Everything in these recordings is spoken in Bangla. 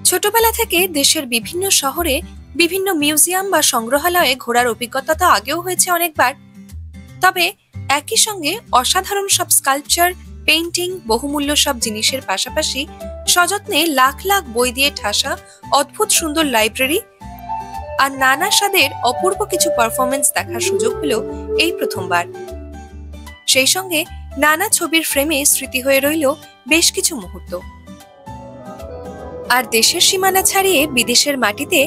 ছোটবেলা থেকে দেশের বিভিন্ন শহরে বিভিন্ন মিউজিয়াম বা সংগ্রহালয়ে ঘোরার অভিজ্ঞতা তো আগেও হয়েছে অনেকবার। তবে একই সঙ্গে অসাধারণ সব স্কাল্পচার, পেইন্টিং, বহুমূল্য সব জিনিসের পাশাপাশি সযত্নে লাখ লাখ বই দিয়ে ঠাসা অদ্ভুত সুন্দর লাইব্রেরি আর নানা স্বাদের অপূর্ব কিছু পারফরমেন্স দেখার সুযোগ হলো এই প্রথমবার। সেই সঙ্গে নানা ছবির ফ্রেমে স্মৃতি হয়ে রইল বেশ কিছু মুহূর্ত। আর দেশের সীমানা ছাড়িয়ে বিদেশের মাটিতে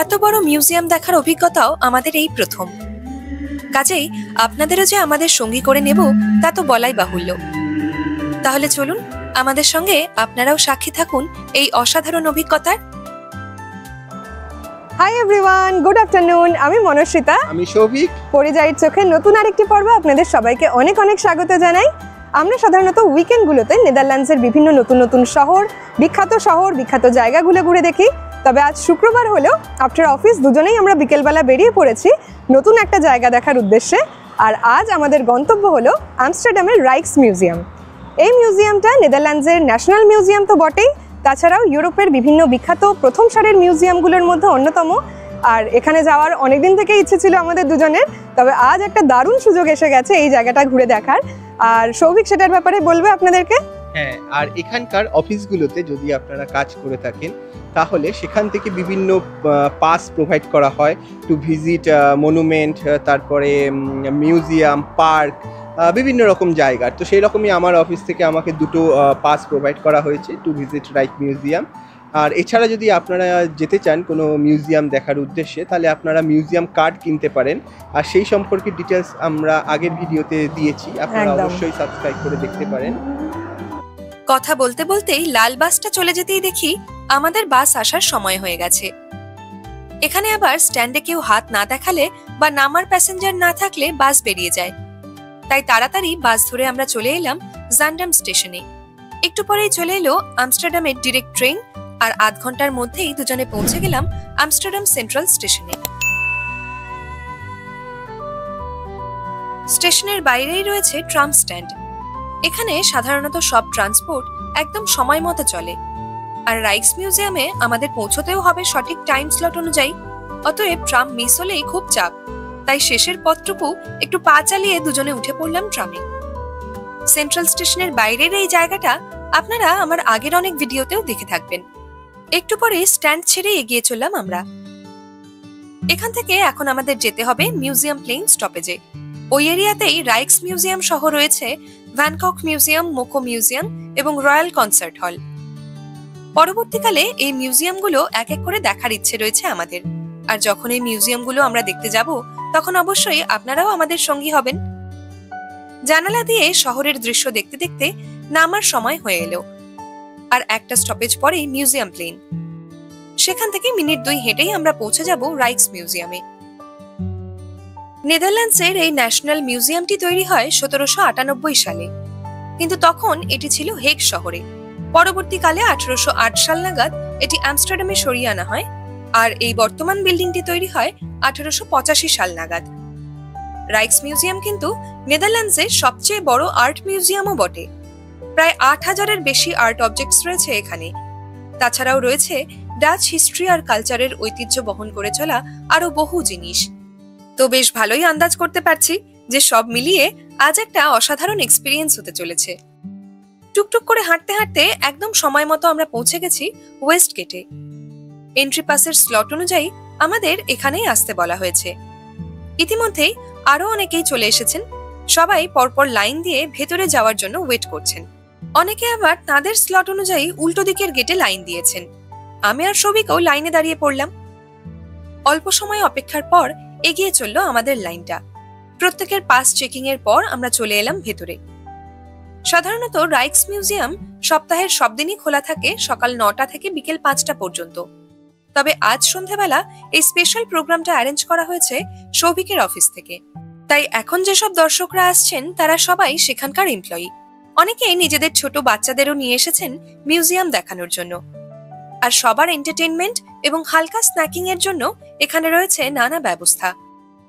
এত বড় মিউজিয়াম দেখার অভিজ্ঞতাও আমাদের এই প্রথম। কাজেই আপনাদেরও যে আমাদের সঙ্গী করে নেব তা তো বলাই বাহুল্য। তাহলে চলুন আমাদের সঙ্গে আপনারাও সাক্ষী থাকুন এই অসাধারণ অভিজ্ঞতার। Hi everyone, good afternoon. আমি মনস্বিতা, আমি সৌভিক। পরিযায়ীর চোখে নতুন আরেকটি পর্বে আপনাদের সবাইকে অনেক অনেক স্বাগত জানাই। আমরা সাধারণত উইকেন্ডগুলোতে নেদারল্যান্ডসের বিভিন্ন নতুন নতুন বিখ্যাত জায়গাগুলো ঘুরে দেখি। তবে আজ শুক্রবার হলেও আফটার অফিস দুজনেই আমরা বিকেলবেলা বেরিয়ে পড়েছি নতুন একটা জায়গা দেখার উদ্দেশ্যে। আর আজ আমাদের গন্তব্য হলো আমস্টারডামের রাইক্স মিউজিয়াম। এই মিউজিয়ামটা নেদারল্যান্ডসের ন্যাশনাল মিউজিয়াম তো বটেই, তাছাড়াও ইউরোপের বিভিন্ন বিখ্যাত প্রথম সারির মিউজিয়ামগুলোর মধ্যে অন্যতম। আর এখানে যাওয়ার অনেকদিন থেকে ইচ্ছে ছিল আমাদের দুজনের, তবে আজ একটা দারুণ সুযোগ এসে গেছে এই জায়গাটা ঘুরে দেখার। আর সৌভিক সেটার ব্যাপারে বলবে আপনাদেরকে। হ্যাঁ, আর এখানকার অফিসগুলোতে যদি আপনারা কাজ করে থাকেন তাহলে সেখান থেকে বিভিন্ন পাস প্রোভাইড করা হয় টু ভিজিট মনুমেন্ট, তারপরে মিউজিয়াম, পার্ক, বিভিন্ন রকম জায়গা। তো সেই রকমই আমার অফিস থেকে আমাকে দুটো পাস প্রোভাইড করা হয়েছে টু ভিজিট রাইক্স মিউজিয়াম। আর এছাড়া যদি আপনারা যেতে চান কোনো মিউজিয়াম দেখার উদ্দেশ্যে তাহলে আপনারা মিউজিয়াম কার্ড কিনতে পারেন। আর সেই সম্পর্কে ডিটেলস আমরা আগের ভিডিওতে দিয়েছি, আপনারা অবশ্যই সাবস্ক্রাইব করে দেখতে পারেন। কথা বলতে বলতেই লাল বাসটা চলে যেতেই দেখি আমাদের বাস আসার সময় হয়ে গেছে। এখানে আবার স্ট্যান্ডে কেউ হাত না দেখালে বা নামার প্যাসেঞ্জার না থাকলে বাস বেরিয়ে যায়। তাই তাড়াতাড়ি বাস ধরে আমরা চলে এলাম জান্ডাম স্টেশনে। একটু পরেই চলে এলো আমস্টারডামের ডিরেক্ট ট্রেন, আর আধ ঘন্টার মধ্যেই দুজনে পৌঁছে গেলাম আমস্টারডাম সেন্ট্রাল স্টেশনে। স্টেশনের বাইরেই রয়েছে ট্রাম স্ট্যান্ড। এখানে সাধারণত সব ট্রান্সপোর্ট একদম সময় মতো চলে। আর রাইক্স মিউজিয়ামে আমাদের পৌঁছতেও হবে সঠিক টাইম স্লট অনুযায়ী, অতএব ট্রাম মিস হলেই খুব চাপ। তাই শেষের পথটুকু একটু পা চালিয়ে দুজনে উঠে পড়লাম ট্রামে। সেন্ট্রাল স্টেশনের বাইরের এই জায়গাটা আপনারা আমার আগের অনেক ভিডিওতেও দেখে থাকবেন। একটু পরে স্ট্যান্ড ছেড়ে এগিয়ে চললাম আমরা। এখান থেকে এখন আমাদের যেতে হবে মিউজিয়াম প্লেন স্টপেজে। ওই এরিয়াতেই রাইক্স মিউজিয়াম সহ রয়েছে ভ্যানকক মিউজিয়াম, মোকো মিউজিয়াম এবং রয়্যাল কনসার্ট হল। পরবর্তীকালে এই মিউজিয়ামগুলো এক এক করে দেখার ইচ্ছে রয়েছে আমাদের। আর যখন এই মিউজিয়ামগুলো আমরা দেখতে যাব তখন অবশ্যই আপনারাও আমাদের সঙ্গী হবেন। জানালা দিয়ে শহরের দৃশ্য দেখতে দেখতে নামার সময় হয়ে এলো। আর একটা স্টপেজ পরে মিউজিয়াম প্লেন। সেখান থেকে মিনিট 2 হেঁটেই আমরা পৌঁছে যাব রাইক্স মিউজিয়ামে। নেদারল্যান্ডসের এই ন্যাশনাল মিউজিয়ামটি তৈরি হয় 1798 সালে, কিন্তু তখন এটি ছিল হেগ শহরে। পরবর্তীকালে 1808 সাল নাগাদ এটি আমস্টারডামে সরিয়ে আনা হয়। আর এই বর্তমান বিল্ডিংটি তৈরি হয় 1885 সাল নাগাদ। রাইক্স মিউজিয়াম কিন্তু নেদারল্যান্ডসের সবচেয়ে বড় আর্ট মিউজিয়ামও বটে। প্রায় 8000-এর বেশি আর্ট অবজেক্টস রয়েছে এখানে। তাছাড়াও রয়েছে ডাচ হিস্ট্রি আর কালচারের ঐতিহ্য বহন করে চলা আরো বহু জিনিস। তো বেশ ভালোই আন্দাজ করতে পারছি যে সব মিলিয়ে আজ একটা অসাধারণ এক্সপিরিয়েন্স হতে চলেছে। টুকটুক করে হাঁটতে হাঁটতে একদম সময় মতো আমরা পৌঁছে গেছি ওয়েস্ট গেটে। এন্ট্রি পাসের স্লট অনুযায়ী আমাদের এখানেই আসতে বলা হয়েছে। ইতিমধ্যেই আরো অনেকেই চলে এসেছেন। সবাই পরপর লাইন দিয়ে ভেতরে যাওয়ার জন্য ওয়েট করছেন। অনেকে আবার তাদের স্লট অনুযায়ী উল্টো দিকের গেটে লাইন দিয়েছেন। আমি আর সৌভিকও লাইনে দাঁড়িয়ে পড়লাম। অল্প সময় অপেক্ষার পর এগিয়ে চলল আমাদের লাইনটা। প্রত্যেকের পাস চেকিং এর পর আমরা চলে এলাম ভেতরে। সাধারণত রাইক্স মিউজিয়াম সপ্তাহের সব দিনই খোলা থাকে সকাল 9টা থেকে বিকেল 5টা পর্যন্ত। তবে আজ সন্ধ্যাবেলা এই স্পেশাল প্রোগ্রামটা অ্যারেঞ্জ করা হয়েছে সৌভিকের অফিস থেকে। তাই এখন যেসব দর্শকরা আসছেন তারা সবাই সেখানকার এমপ্লয়ি। অনেকে নিজেদের ছোট বাচ্চাদেরও নিয়ে এসেছেন মিউজিয়াম দেখানোর জন্য। আর সবার এন্টারটেইনমেন্ট এবং হালকা স্ন্যাকিং এর জন্য এখানে রয়েছে নানা ব্যবস্থা।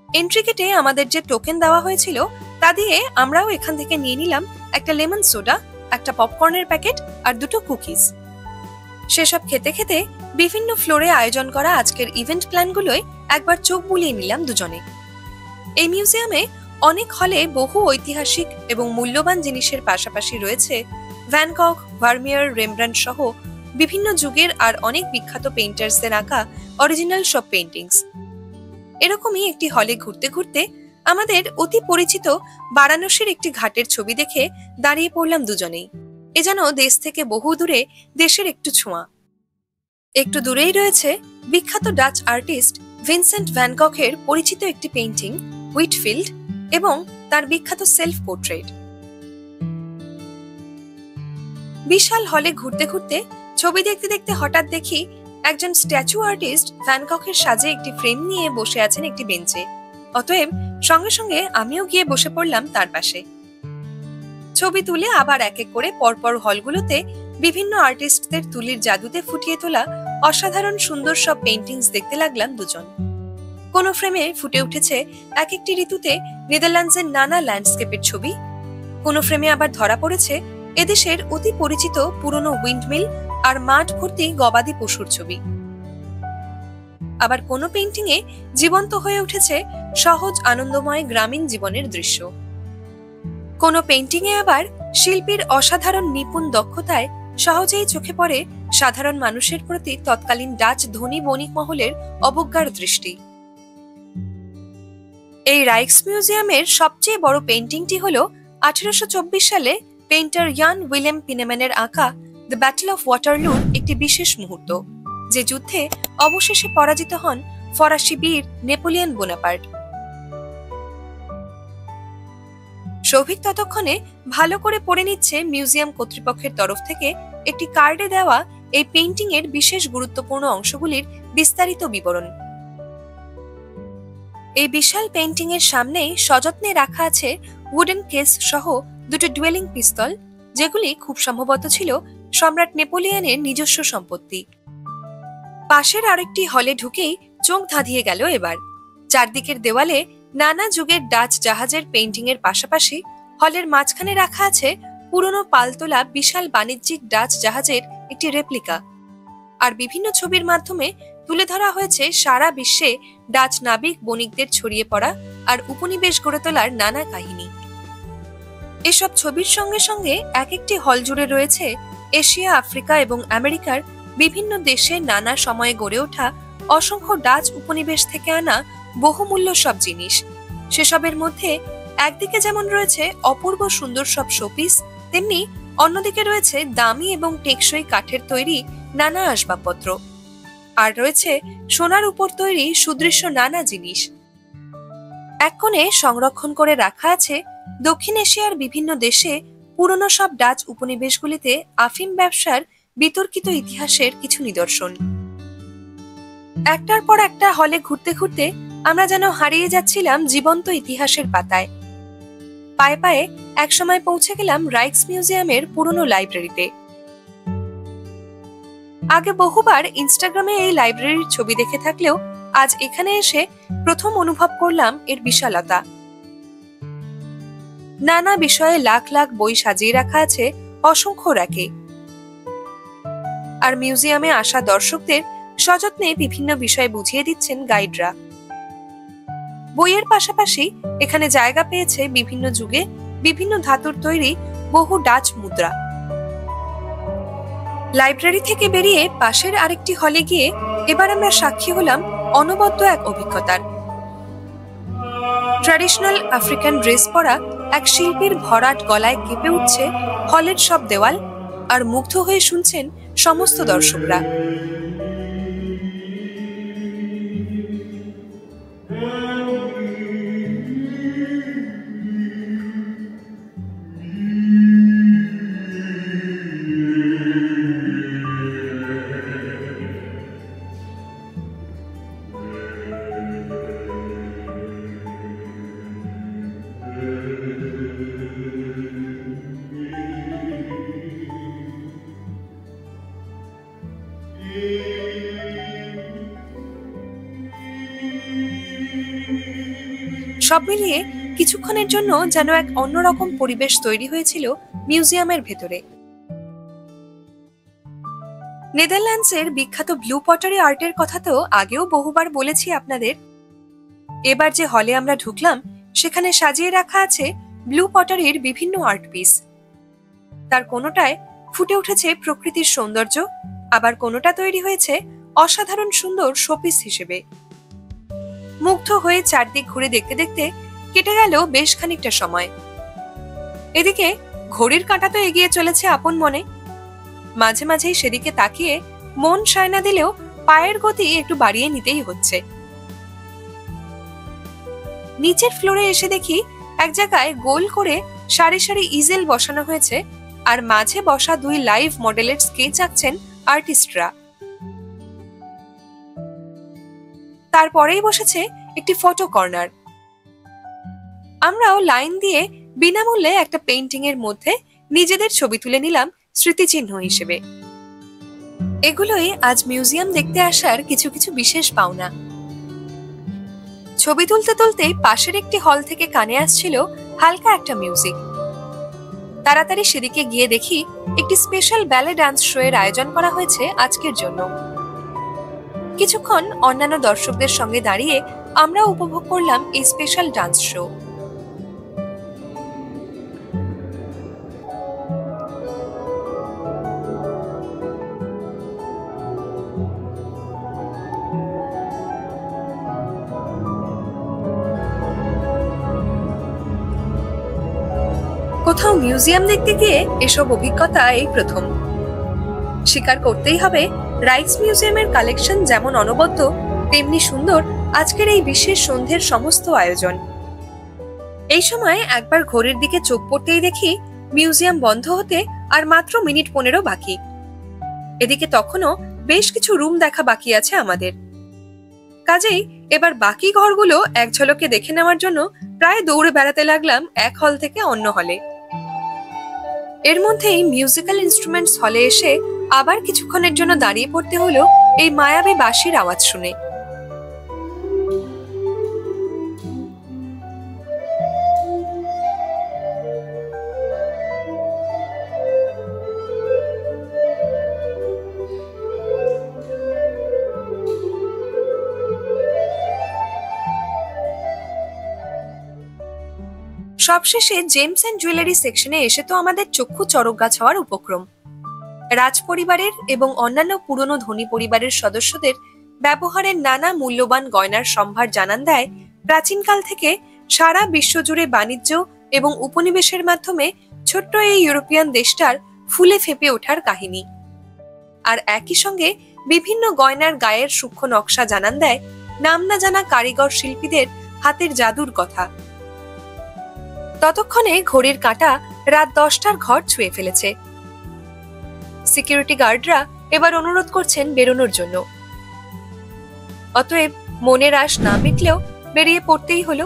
এন্ট্রি গেটে আমাদের যে টোকেন দেওয়া হয়েছিল তা দিয়ে আমরাও এখান থেকে নিয়ে নিলাম একটা লেমন সোডা, একটা পপকর্নের প্যাকেট আর দুটো কুকিজ। সেসব খেতে খেতে বিভিন্ন ফ্লোরে আয়োজন করা আজকের ইভেন্ট প্ল্যানগুলোয় একবার চোখ বুলিয়ে নিলাম দুজনে। এই মিউজিয়ামে অনেক হলে বহু ঐতিহাসিক এবং মূল্যবান জিনিসের পাশাপাশি রয়েছে ভ্যান গঘ, ভার্মিয়ার, রেমব্রান্ড সহ বিভিন্ন যুগের আর অনেক বিখ্যাত পেইন্টার্সদের আঁকা অরিজিনাল সব পেইন্টিংস। এরকমই একটি হলে ঘুরতে ঘুরতে আমাদের অতি পরিচিত বারাণসীর একটি ঘাটের ছবি দেখে দাঁড়িয়ে পড়লাম দুজনেই। এ যেন দেশ থেকে বহু দূরে দেশের একটু ছোঁয়া। একটু দূরেই রয়েছে বিখ্যাত ডাচ আর্টিস্ট ভিনসেন্ট ভ্যান গঘের পরিচিত একটি পেইন্টিং হুইটফিল্ড এবং তার বিখ্যাত সেলফ পোর্ট্রেট। বিশাল হলে ঘুরতে ঘুরতে ছবি দেখতে দেখতে হঠাৎ দেখি একজন স্ট্যাচু আর্টিস্ট ভ্যান গঘের সাজে একটি ফ্রেম নিয়ে বসে আছেন একটি বেঞ্চে। অতএব সঙ্গে সঙ্গে আমিও গিয়ে বসে পড়লাম তার পাশে। ছবি তুলে আবার এক এক করে পরপর হলগুলোতে বিভিন্ন আর্টিস্টদের তুলির জাদুতে ফুটিয়ে তোলা অসাধারণ সুন্দর সব পেইন্টিংস দেখতে লাগলাম দুজন। কোন ফ্রেমে ফুটে উঠেছে এক একটি ঋতুতে নেদারল্যান্ডসের নানা ল্যান্ডস্কেপের ছবি, কোন ফ্রেমে আবার ধরা পড়েছে এদেশের অতি পরিচিত পুরনো উইন্ডমিল আর মাঠ ভর্তি গবাদি পশুর ছবি। আবার কোন পেইন্টিং এ জীবন্ত হয়ে উঠেছে সহজ আনন্দময় গ্রামীণ জীবনের দৃশ্য। কোন পেইন্টিং এ আবার শিল্পীর অসাধারণ নিপুণ দক্ষতায় সহজেই চোখে পড়ে সাধারণ মানুষের প্রতি তৎকালীন ডাচ ধনী বণিক মহলের অবজ্ঞার দৃষ্টি। এই রাইক্স মিউজিয়ামের সবচেয়ে বড় পেইন্টিংটি হল 1824 সালে পেইন্টার ইয়ান উইলেম পিনেম্যানের আঁকা দ্য ব্যাটল অফ ওয়াটারলুর একটি বিশেষ মুহূর্ত, যে যুদ্ধে অবশেষে পরাজিত হন ফরাসি বীর নেপোলিয়ন বোনাপার্ট। সৌভিক ততক্ষণে ভালো করে পড়ে নিচ্ছে মিউজিয়াম কর্তৃপক্ষের তরফ থেকে একটি কার্ডে দেওয়া এই পেইন্টিং এর বিশেষ গুরুত্বপূর্ণ অংশগুলির বিস্তারিত বিবরণ। এই বিশাল পেইন্টিং এর সামনেই সযত্নে রাখা আছে উডেন কেস সহ দুটো ডুয়েলিং পিস্তল, যেগুলি খুব সম্ভবত ছিল সম্রাট নেপোলিয়নের নিজস্ব সম্পত্তি। পাশের আরেকটি হলে ঢুকেই চোখ ধাঁধিয়ে গেল এবার। চারদিকের দেওয়ালে নানা যুগের ডাচ জাহাজের পেইন্টিং এর পাশাপাশি হলের মাঝখানে রাখা আছে পুরনো পালতোলা বিশাল বাণিজ্যিক ডাচ জাহাজের একটি রেপ্লিকা। আর বিভিন্ন ছবির মাধ্যমে তুলে ধরা হয়েছে সারা বিশ্বে ডাচ নাবিক বণিকদের ছড়িয়ে পড়া আর উপনিবেশ গড়ে তোলার নানা কাহিনী। এসব ছবির সঙ্গে সঙ্গে এক একটি হল জুড়ে রয়েছে এশিয়া, আফ্রিকা এবং আমেরিকার বিভিন্ন দেশে নানা সময়ে গড়ে ওঠা অসংখ্য ডাচ উপনিবেশ থেকে আনা বহুমূল্য সব জিনিস। সেসবের মধ্যে একদিকে যেমন রয়েছে অপূর্ব সুন্দর সব শোপিস, তেমনি অন্যদিকে রয়েছে দামি এবং টেকসই কাঠের তৈরি নানা আসবাবপত্র, আর রয়েছে সোনার উপর তৈরি সুদৃশ্য নানা জিনিস। এক কোণে সংরক্ষণ করে রাখা আছে দক্ষিণ এশিয়ার বিভিন্ন দেশে পুরনো সব ডাচ উপনিবেশগুলিতে আফিম ব্যবসার বিতর্কিত ইতিহাসের কিছু নিদর্শন। একটার পর একটা হলে ঘুরতে ঘুরতে আমরা যেন হারিয়ে যাচ্ছিলাম জীবন্ত ইতিহাসের পাতায়। পায়ে পায়ে একসময় পৌঁছে গেলাম রাইক্স মিউজিয়ামের পুরনো লাইব্রেরিতে। আগে বহুবার ইনস্টাগ্রামে এই লাইব্রেরির ছবি দেখে থাকলেও আজ এখানে এসে প্রথম অনুভব করলাম এর বিশালতা। নানা বিষয়ে লাখ লাখ বই সাজিয়ে রাখা আছে অসংখ্য র্যাকে। আর মিউজিয়ামে আসা দর্শকদের সযত্নে বিভিন্ন বিষয় বুঝিয়ে দিচ্ছেন গাইডরা। বইয়ের পাশাপাশি এখানে জায়গা পেয়েছে বিভিন্ন যুগে বিভিন্ন ধাতুর তৈরি বহু ডাচ মুদ্রা। লাইব্রেরি থেকে বেরিয়ে পাশের আরেকটি হলে গিয়ে এবার আমরা সাক্ষী হলাম অনবদ্য এক অভিজ্ঞতার। ট্র্যাডিশনাল আফ্রিকান ড্রেস পরা এক শিল্পীর ভরাট গলায় কেঁপে উঠছে হলের সব দেওয়াল, আর মুগ্ধ হয়ে শুনছেন সমস্ত দর্শকরা। সব মিলিয়ে কিছুক্ষণের জন্য যেন এক অন্যরকম পরিবেশ তৈরি হয়েছিল মিউজিয়ামের ভেতরে। নেদারল্যান্ডসের বিখ্যাত ব্লু পটারি আর্টের কথা তো আগেও বহুবার বলেছি আপনাদের। এবার যে হলে আমরা ঢুকলাম সেখানে সাজিয়ে রাখা আছে ব্লু পটারির বিভিন্ন আর্ট পিস। তার কোনোটায় ফুটে উঠেছে প্রকৃতির সৌন্দর্য, আবার কোনোটা তৈরি হয়েছে অসাধারণ সুন্দর শোপিস হিসেবে। মুগ্ধ হয়ে চারদিক ঘুরে দেখতে দেখতে কেটে গেল বেশ খানিকটা সময়। এদিকে ঘড়ির কাঁটা তো এগিয়ে চলেছে আপন মনে। মাঝে মাঝেই সেদিকে তাকিয়ে মন সায় না দিলেও পায়ের গতি একটু বাড়িয়ে নিতেই হচ্ছে। নিচের ফ্লোরে এসে দেখি এক জায়গায় গোল করে সারি সারি ইজেল বসানো হয়েছে, আর মাঝে বসা দুই লাইভ মডেলের স্কেচ আঁকছেন আর্টিস্টরা। তারপরেই বসেছে একটি ফটো কর্নার। আমরাও লাইন দিয়ে বিনামূল্যে একটা পেইন্টিং এর মধ্যে নিজেদের ছবি তুলে নিলাম স্মৃতিচিহ্ন হিসেবে। এগুলোই আজ মিউজিয়াম দেখতে আসার কিছু কিছু বিশেষ পাওনা। ছবি তুলতে তুলতেই পাশের একটি হল থেকে কানে আসছিল হালকা একটা মিউজিক। তাড়াতাড়ি সেদিকে গিয়ে দেখি একটি স্পেশাল ব্যালে ডান্স শো এর আয়োজন করা হয়েছে আজকের জন্য। কিছুক্ষণ অন্যান্য দর্শকদের সঙ্গে দাঁড়িয়ে আমরা উপভোগ করলাম এই স্পেশাল ডান্স শো। কোথাও মিউজিয়াম দেখতে গিয়ে এসব অভিজ্ঞতা এই প্রথম। স্বীকার করতেই হবে, রাইক্স মিউজিয়ামের কালেকশন যেমন অনবদ্য তেমনি সুন্দর আজকের এই বিশেষ সন্ধ্যের সমস্ত আয়োজন। এই সময় একবার ঘড়ির দিকে চোখ পড়তেই দেখি মিউজিয়াম বন্ধ হতে আর মাত্র মিনিট 15 বাকি। এদিকে তখনও বেশ কিছু রুম দেখা বাকি আছে আমাদের। কাজেই এবার বাকি ঘরগুলো এক ঝলকে দেখে নেওয়ার জন্য প্রায় দৌড়ে বেড়াতে লাগলাম এক হল থেকে অন্য হলে। এর মধ্যেই মিউজিক্যাল ইনস্ট্রুমেন্টস হলে এসে আবার কিছুক্ষণের জন্য দাঁড়িয়ে পড়তে হলো এই মায়াবী বাঁশির আওয়াজ শুনে। সবশেষে জেমস এন্ড জুয়েলারি সেকশনে এসে তো আমাদের চক্ষু চড়কগাছ হওয়ার উপক্রম। রাজ পরিবারের এবং অন্যান্য পুরনো ধনী পরিবারের সদস্যদের ব্যবহারের নানা মূল্যবান গয়নার সম্ভার জানান দেয় প্রাচীনকাল থেকে সারা বিশ্বজুড়ে বাণিজ্য এবং উপনিবেশের মাধ্যমে ছোট্ট এই ইউরোপিয়ান দেশটার ফুলে ফেঁপে ওঠার কাহিনী। আর একই সঙ্গে বিভিন্ন গয়নার গায়ের সূক্ষ্ম নকশা জানান দেয় নাম না জানা কারিগর শিল্পীদের হাতের জাদুর কথা। ততক্ষণে ঘড়ির কাঁটা রাত 10টার ঘর ছুঁয়ে ফেলেছে। সিকিউরিটি গার্ডরা এবার অনুরোধ করছেন বেরোনোর জন্য। অতএব মনের আশ না মিটলেও বেরিয়ে পড়তেই হলো।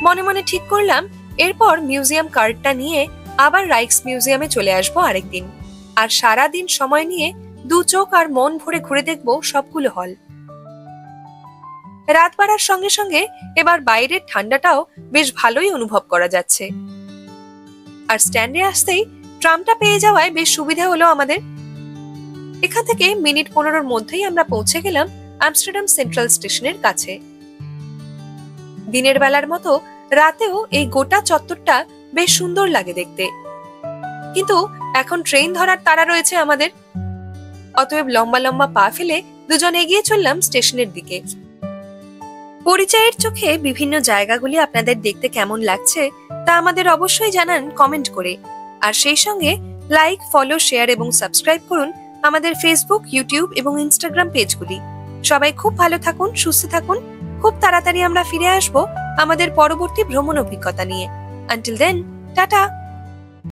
মনে মনে ঠিক করলাম এরপর মিউজিয়াম কার্ডটা নিয়ে আবার রাইক্স মিউজিয়ামে চলে আসবো আরেকদিন, আর সারাদিন সময় নিয়ে দু চোখ আর মন ভরে ঘুরে দেখবো সবগুলো হল। রাত বাড়ার সঙ্গে সঙ্গে এবার বাইরের ঠান্ডাটাও বেশ ভালোই অনুভব করা যাচ্ছে। আর স্ট্যান্ডে আসতেই ট্রামটা পেয়ে যাওয়ায় বেশ সুবিধা হলো আমাদের। এখান থেকে মিনিট 15-র মধ্যেই আমরা পৌঁছে গেলাম আমস্টারডাম সেন্ট্রাল স্টেশনের কাছে। দিনের বেলার মতো রাতেও এই গোটা চত্বরটা বেশ সুন্দর লাগে দেখতে, কিন্তু এখন ট্রেন ধরার তাড়া রয়েছে আমাদের। অতএব লম্বা লম্বা পা ফেলে দুজন এগিয়ে চললাম স্টেশনের দিকে। পরিচয়ের চোখে বিভিন্ন জায়গাগুলি আপনাদের দেখতে কেমন লাগছে তা আমাদের অবশ্যই জানান কমেন্ট করে, আর সেই সঙ্গে লাইক, ফলো, শেয়ার এবং সাবস্ক্রাইব করুন আমাদের ফেসবুক, ইউটিউব এবং ইনস্টাগ্রাম পেজগুলি। সবাই খুব ভালো থাকুন, সুস্থ থাকুন। খুব তাড়াতাড়ি আমরা ফিরে আসবো আমাদের পরবর্তী ভ্রমণ অভিজ্ঞতা নিয়ে। Until then, tata.